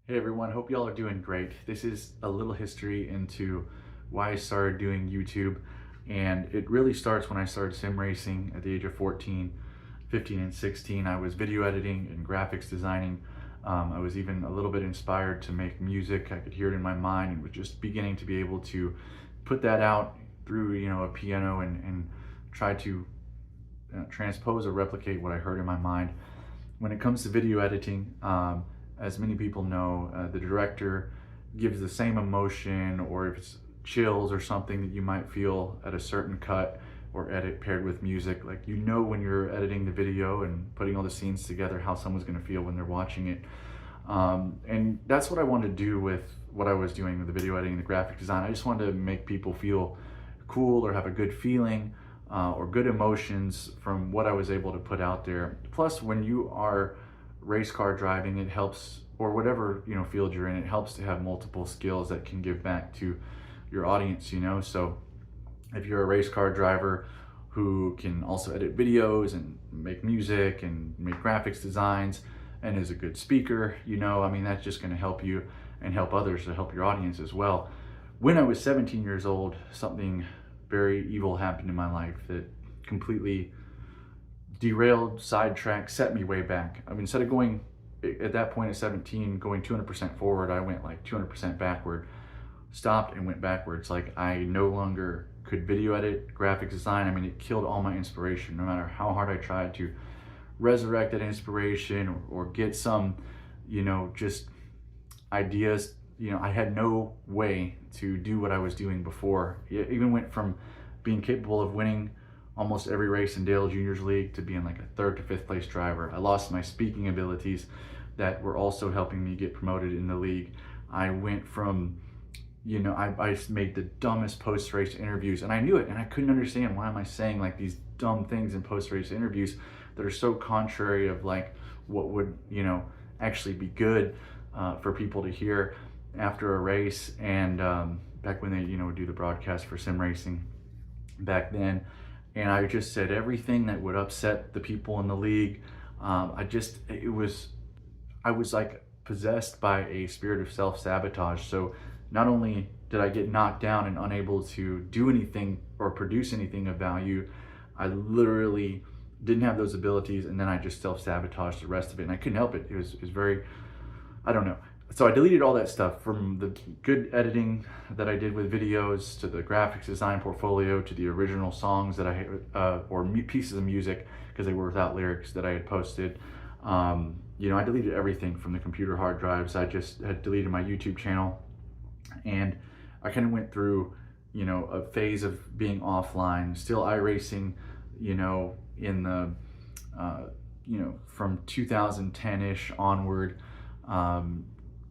Hey everyone, hope y'all are doing great. This is a little history into why I started doing YouTube, and it really starts when I started sim racing at the age of 14, 15, and 16. I was video editing and graphics designing. I was even a little bit inspired to make music. I could hear it in my mind and was just beginning to be able to put that out through a piano and try to transpose or replicate what I heard in my mind. When it comes to video editing, as many people know, the director gives the same emotion, or if it's chills or something that you might feel at a certain cut or edit paired with music, like when you're editing the video and putting all the scenes together, how someone's going to feel when they're watching it. And that's what I wanted to do with what I was doing with the video editing, the graphic design. I just wanted to make people feel cool or have a good feeling or good emotions from what I was able to put out there. Plus, when you are race car driving, it helps, or whatever field you're in, it helps to have multiple skills that can give back to your audience. So if you're a race car driver who can also edit videos and make music and make graphics designs and is a good speaker, that's just going to help you and help others to help your audience as well. When I was 17 years old, something very evil happened in my life that completely derailed, sidetracked, set me way back. Instead of going at that point at 17, going 200% forward, I went like 200% backward, stopped and went backwards. Like I no longer could video edit, graphic design. It killed all my inspiration. No matter how hard I tried to resurrect that inspiration or get some, just ideas, I had no way to do what I was doing before. It even went from being capable of winning almost every race in Dale Juniors League to being like a 3rd to 5th place driver. I lost my speaking abilities that were also helping me get promoted in the league. I went from, I made the dumbest post-race interviews, and I knew it, and I couldn't understand why am I saying like these dumb things in post-race interviews that are so contrary of like what would, actually be good for people to hear after a race. And back when they, would do the broadcast for sim racing back then, and I just said everything that would upset the people in the league. I was like possessed by a spirit of self-sabotage. So not only did I get knocked down and unable to do anything or produce anything of value, I literally didn't have those abilities, and then I just self-sabotaged the rest of it, and I couldn't help it. It was very, I don't know. So I deleted all that stuff, from the good editing that I did with videos to the graphics design portfolio to the original songs that or pieces of music, because they were without lyrics, that I had posted. I deleted everything from the computer hard drives. I just had deleted my YouTube channel, and I kind of went through, a phase of being offline, still iRacing, in the, from 2010-ish onward.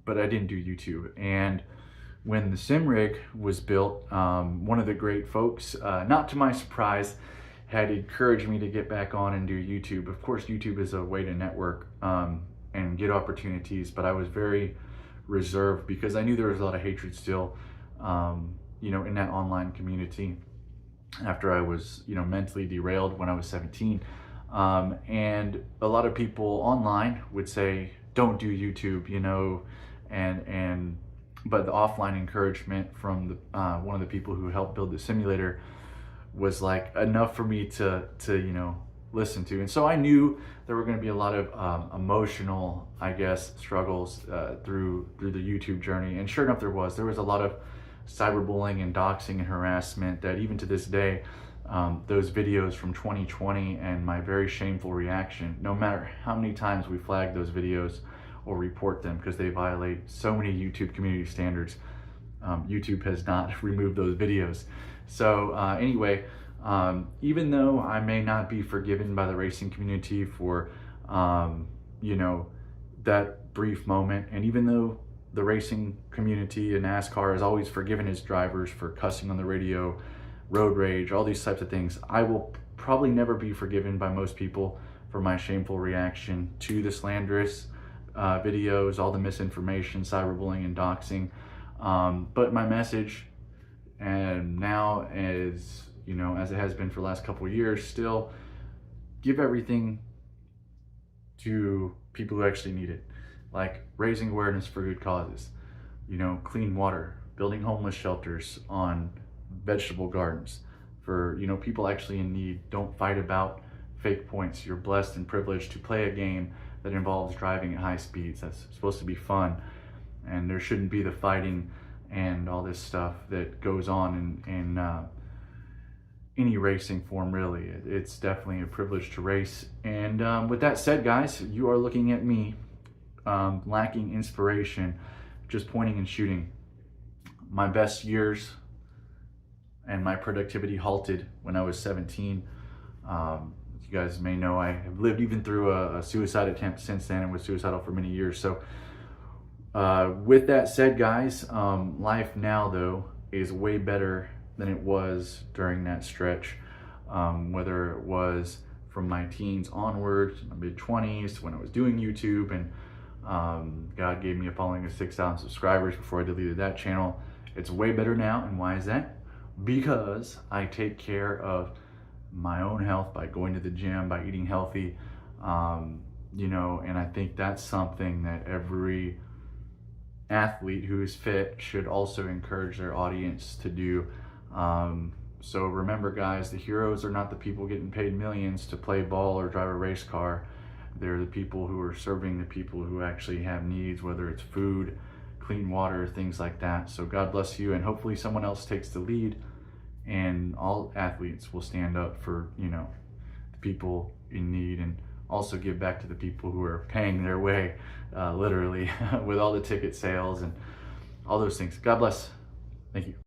But I didn't do YouTube. And when the sim rig was built, one of the great folks, not to my surprise, had encouraged me to get back on and do YouTube. Of course, YouTube is a way to network and get opportunities, but I was very reserved because I knew there was a lot of hatred still, in that online community after I was, mentally derailed when I was 17. And a lot of people online would say, don't do YouTube, but the offline encouragement from the one of the people who helped build the simulator was like enough for me to listen to. And so I knew there were going to be a lot of emotional, I guess, struggles through the YouTube journey. And sure enough, there was a lot of cyberbullying and doxing and harassment that even to this day, those videos from 2020 and my very shameful reaction, no matter how many times we flag those videos or report them because they violate so many YouTube community standards, YouTube has not removed those videos. So anyway, even though I may not be forgiven by the racing community for, that brief moment, and even though the racing community in NASCAR has always forgiven its drivers for cussing on the radio, road rage, all these types of things, I will probably never be forgiven by most people for my shameful reaction to the slanderous videos, all the misinformation, cyberbullying, and doxing. But my message, and now is, as it has been for the last couple of years, still give everything to people who actually need it. like raising awareness for good causes, you know, clean water, building homeless shelters on vegetable gardens for, you know, people actually in need. Don't fight about fake points. You're blessed and privileged to play a game that involves driving at high speeds. That's supposed to be fun, and there shouldn't be the fighting and all this stuff that goes on in any racing form, really. It's definitely a privilege to race. And with that said, guys, you are looking at me lacking inspiration, just pointing and shooting. My best years and my productivity halted when I was 17. You guys may know I have lived even through a suicide attempt since then and was suicidal for many years. So with that said, guys, life now though is way better than it was during that stretch, whether it was from my teens onwards, my mid-20s, when I was doing YouTube, and God gave me a following of 6,000 subscribers before I deleted that channel. It's way better now. And why is that? Because I take care of my own health by going to the gym, by eating healthy, you know, and I think that's something that every athlete who is fit should also encourage their audience to do. So remember, guys, the heroes are not the people getting paid millions to play ball or drive a race car. They're the people who are serving the people who actually have needs, whether it's food, clean water, things like that. So God bless you, and hopefully someone else takes the lead and all athletes will stand up for, you know, the people in need, and also give back to the people who are paying their way, literally, with all the ticket sales and all those things. God bless. Thank you.